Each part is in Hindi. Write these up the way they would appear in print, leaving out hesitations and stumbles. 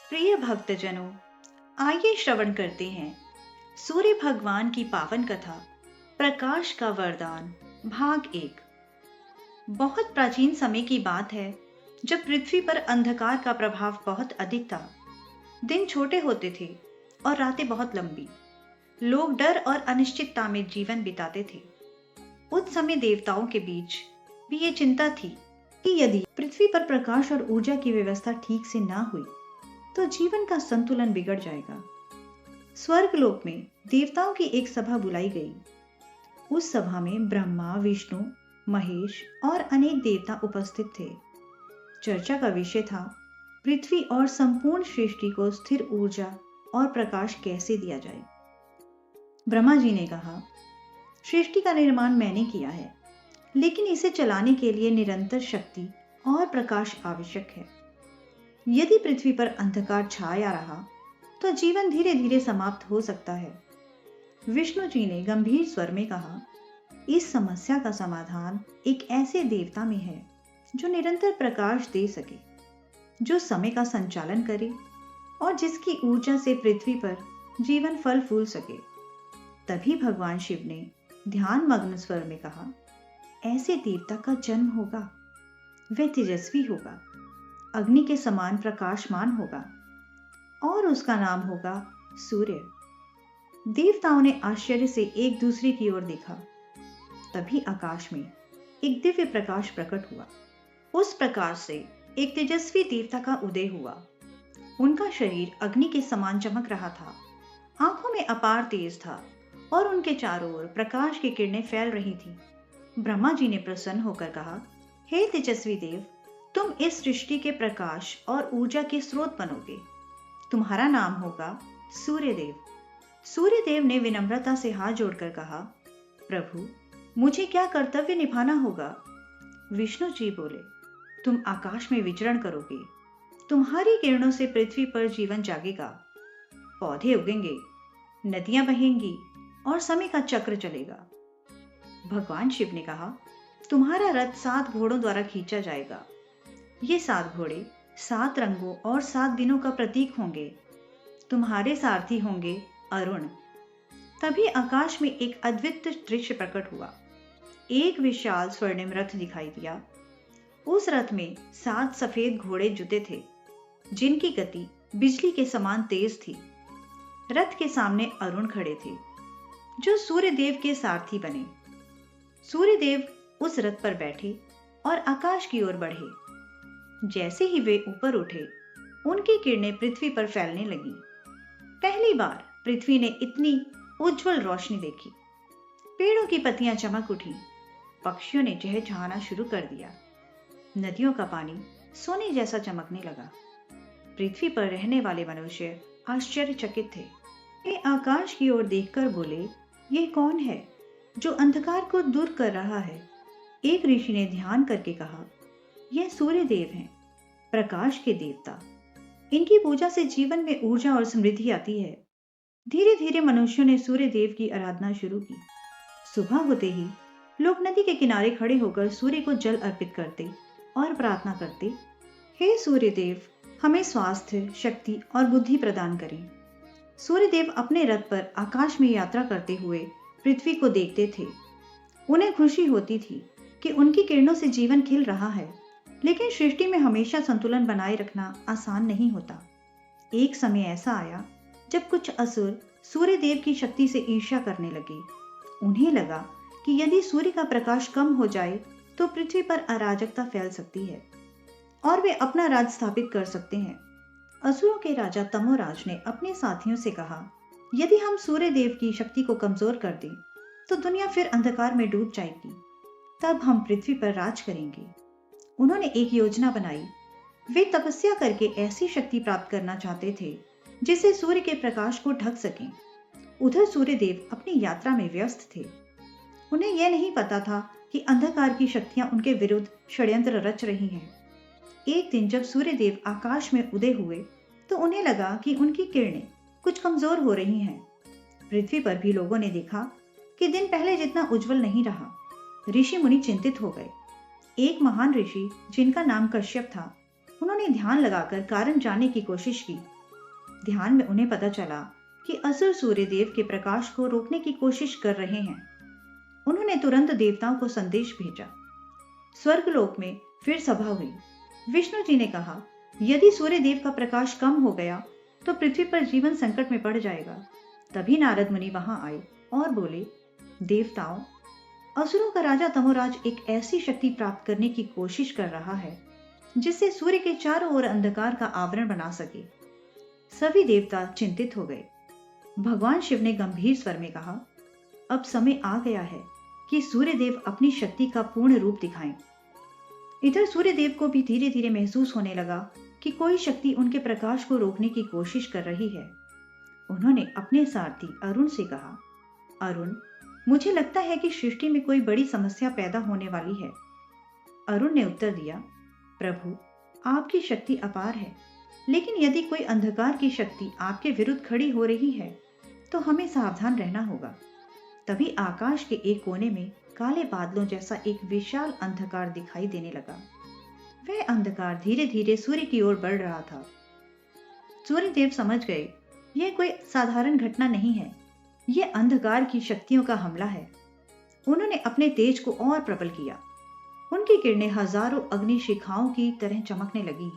प्रिय भक्तजनों, आइए श्रवण करते हैं सूर्य भगवान की पावन कथा प्रकाश का वरदान भाग एक। बहुत प्राचीन समय की बात है, जब पृथ्वी पर अंधकार का प्रभाव बहुत अधिक था। दिन छोटे होते थे और रातें बहुत लंबी। लोग डर और अनिश्चितता में जीवन बिताते थे। उस समय देवताओं के बीच भी ये चिंता थी कि यदि पृथ्वी पर प्रकाश और ऊर्जा की व्यवस्था ठीक से ना हुई तो जीवन का संतुलन बिगड़ जाएगा। स्वर्गलोक में देवताओं की एक सभा बुलाई गई। उस सभा में ब्रह्मा, विष्णु, महेश और अनेक देवता उपस्थित थे। चर्चा का विषय था पृथ्वी और संपूर्ण सृष्टि को स्थिर ऊर्जा और प्रकाश कैसे दिया जाए। ब्रह्मा जी ने कहा, सृष्टि का निर्माण मैंने किया है, लेकिन इसे चलाने के लिए निरंतर शक्ति और प्रकाश आवश्यक है। यदि पृथ्वी पर अंधकार छाया रहा तो जीवन धीरे धीरे समाप्त हो सकता है। विष्णु जी ने गंभीर स्वर में कहा, इस समस्या का समाधान एक ऐसे देवता में है जो निरंतर प्रकाश दे सके, जो समय का संचालन करे और जिसकी ऊर्जा से पृथ्वी पर जीवन फल फूल सके। तभी भगवान शिव ने ध्यान मग्न स्वर में कहा, ऐसे देवता का जन्म होगा। वह तेजस्वी होगा, अग्नि के समान प्रकाशमान होगा और उसका नाम होगा सूर्य। देवताओं ने आश्चर्य से एक दूसरे की ओर देखा। तभी आकाश में एक दिव्य प्रकाश प्रकट हुआ। उस प्रकाश से एक तेजस्वी देवता का उदय हुआ। उनका शरीर अग्नि के समान चमक रहा था, आंखों में अपार तेज था और उनके चारों ओर प्रकाश की किरणें फैल रही थी। ब्रह्मा जी ने प्रसन्न होकर कहा, हे तेजस्वी देव, तुम इस सृष्टि के प्रकाश और ऊर्जा के स्रोत बनोगे। तुम्हारा नाम होगा सूर्यदेव। सूर्यदेव ने विनम्रता से हाथ जोड़कर कहा, प्रभु, मुझे क्या कर्तव्य निभाना होगा? विष्णु जी बोले, तुम आकाश में विचरण करोगे। तुम्हारी किरणों से पृथ्वी पर जीवन जागेगा, पौधे उगेंगे, नदियां बहेंगी और समय का चक्र चलेगा। भगवान शिव ने कहा, तुम्हारा रथ 7 घोड़ों द्वारा खींचा जाएगा। ये 7 घोड़े 7 रंगों और 7 दिनों का प्रतीक होंगे। तुम्हारे सारथी होंगे अरुण। तभी आकाश में एक अद्भुत दृश्य प्रकट हुआ। एक विशाल स्वर्णिम रथ दिखाई दिया। उस रथ में 7 सफेद घोड़े जुते थे, जिनकी गति बिजली के समान तेज थी। रथ के सामने अरुण खड़े थे, जो सूर्यदेव के सारथी बने। सूर्यदेव उस रथ पर बैठे और आकाश की ओर बढ़े। जैसे ही वे ऊपर उठे, उनकी किरणें पृथ्वी पर फैलने लगी। पहली बार पृथ्वी ने इतनी उज्जवल रोशनी देखी। पेड़ों की पत्तियां चमक उठी, पक्षियों ने चहचहाना शुरू कर दिया, नदियों का पानी सोने जैसा चमकने लगा। पृथ्वी पर रहने वाले मनुष्य आश्चर्यचकित थे। वे आकाश की ओर देखकर बोले, ये कौन है जो अंधकार को दूर कर रहा है? एक ऋषि ने ध्यान करके कहा, यह सूर्यदेव हैं, प्रकाश के देवता। इनकी पूजा से जीवन में ऊर्जा और समृद्धि आती है। धीरे धीरे मनुष्यों ने सूर्यदेव की आराधना शुरू की। सुबह होते ही लोग नदी के किनारे खड़े होकर सूर्य को जल अर्पित करते और प्रार्थना करते, हे सूर्यदेव, हमें स्वास्थ्य, शक्ति और बुद्धि प्रदान करें। सूर्यदेव अपने रथ पर आकाश में यात्रा करते हुए पृथ्वी को देखते थे। उन्हें खुशी होती थी कि उनकी किरणों से जीवन खिल रहा है, लेकिन सृष्टि में हमेशा संतुलन बनाए रखना आसान नहीं होता। एक समय ऐसा आया जब कुछ असुर सूर्यदेव की शक्ति से ईर्ष्या करने लगे। उन्हें लगा कि यदि सूर्य का प्रकाश कम हो जाए तो पृथ्वी पर अराजकता फैल सकती है और वे अपना राज स्थापित कर सकते हैं। असुरों के राजा तमोराज ने अपने साथियों से कहा, यदि हम सूर्यदेव की शक्ति को कमजोर कर दें तो दुनिया फिर अंधकार में डूब जाएगी। तब हम पृथ्वी पर राज करेंगे। उन्होंने एक योजना बनाई। वे तपस्या करके ऐसी शक्ति प्राप्त करना चाहते थे जिससे सूर्य के प्रकाश को ढक सकें। उधर सूर्यदेव अपनी यात्रा में व्यस्त थे। उन्हें यह नहीं पता था कि अंधकार की शक्तियां उनके विरुद्ध षड्यंत्र रच रही हैं। एक दिन जब सूर्यदेव आकाश में उदय हुए तो उन्हें लगा कि उनकी किरणें कुछ कमजोर हो रही हैं। पृथ्वी पर भी लोगों ने देखा कि दिन पहले जितना उज्जवल नहीं रहा। ऋषि मुनि चिंतित हो गए। एक महान ऋषि जिनका नाम कश्यप था, उन्होंने ध्यान लगाकर कारण जानने की कोशिश की ध्यान में उन्हें पता चला कि असुर सूर्यदेव के प्रकाश को रोकने की कोशिश कर रहे हैं। उन्होंने तुरंत देवताओं को संदेश भेजा। स्वर्गलोक में फिर सभा हुई। विष्णु जी ने कहा, यदि सूर्यदेव का प्रकाश कम हो गया तो पृथ्वी पर जीवन संकट में पड़ जाएगा। तभी नारद मुनि वहां आए और बोले, देवताओं, असुरों का राजा तमोराज एक ऐसी शक्ति प्राप्त करने की कोशिश कर रहा है जिससे सूर्य के चारों ओर अंधकार का आवरण बना सके। सभी देवता चिंतित हो गए। भगवान शिव ने गंभीर स्वर में कहा, अब समय आ गया है कि सूर्यदेव अपनी शक्ति का पूर्ण रूप दिखाएं। इधर सूर्यदेव को भी धीरे धीरे महसूस होने लगा कि कोई शक्ति उनके प्रकाश को रोकने की कोशिश कर रही है। उन्होंने अपने सारथी अरुण से कहा, अरुण, मुझे लगता है कि सृष्टि में कोई बड़ी समस्या पैदा होने वाली है। अरुण ने उत्तर दिया, प्रभु, आपकी शक्ति अपार है, लेकिन यदि कोई अंधकार की शक्ति आपके विरुद्ध खड़ी हो रही है तो हमें सावधान रहना होगा। तभी आकाश के एक कोने में काले बादलों जैसा एक विशाल अंधकार दिखाई देने लगा। वह अंधकार धीरे धीरे सूर्य की ओर बढ़ रहा था। सूर्यदेव समझ गए, यह कोई साधारण घटना नहीं है, यह अंधकार की शक्तियों का हमला है। उन्होंने अपने तेज को और प्रबल किया। उनकी किरणें हजारों अग्नि शिखाओं की तरह चमकने लगी।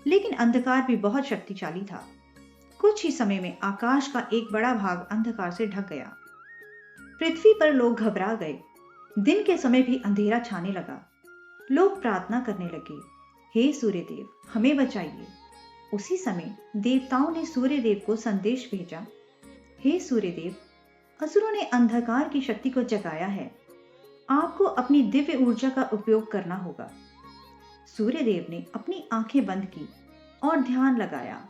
लेकिन अंधकार भी बहुत शक्तिशाली था। कुछ ही समय में आकाश का एक बड़ा भाग अंधकार से ढक गया। पृथ्वी पर लोग घबरा गए। दिन के समय भी अंधेरा छाने लगा। लोग प्रार्थना करने लगे, हे सूर्यदेव, हमें बचाइए। उसी समय देवताओं ने सूर्यदेव को संदेश भेजा, हे सूर्यदेव, असुरों ने अंधकार की शक्ति को जगाया है, आपको अपनी दिव्य ऊर्जा का उपयोग करना होगा। सूर्यदेव ने अपनी आंखें बंद की और ध्यान लगाया।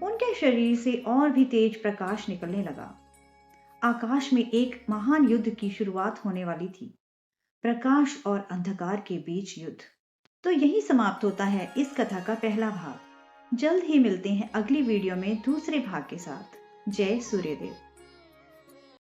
उनके शरीर से और भी तेज प्रकाश निकलने लगा। आकाश में एक महान युद्ध की शुरुआत होने वाली थी, प्रकाश और अंधकार के बीच युद्ध। तो यही समाप्त होता है इस कथा का पहला भाग। जल्द ही मिलते हैं अगली वीडियो में दूसरे भाग के साथ। जय सूर्यदेव।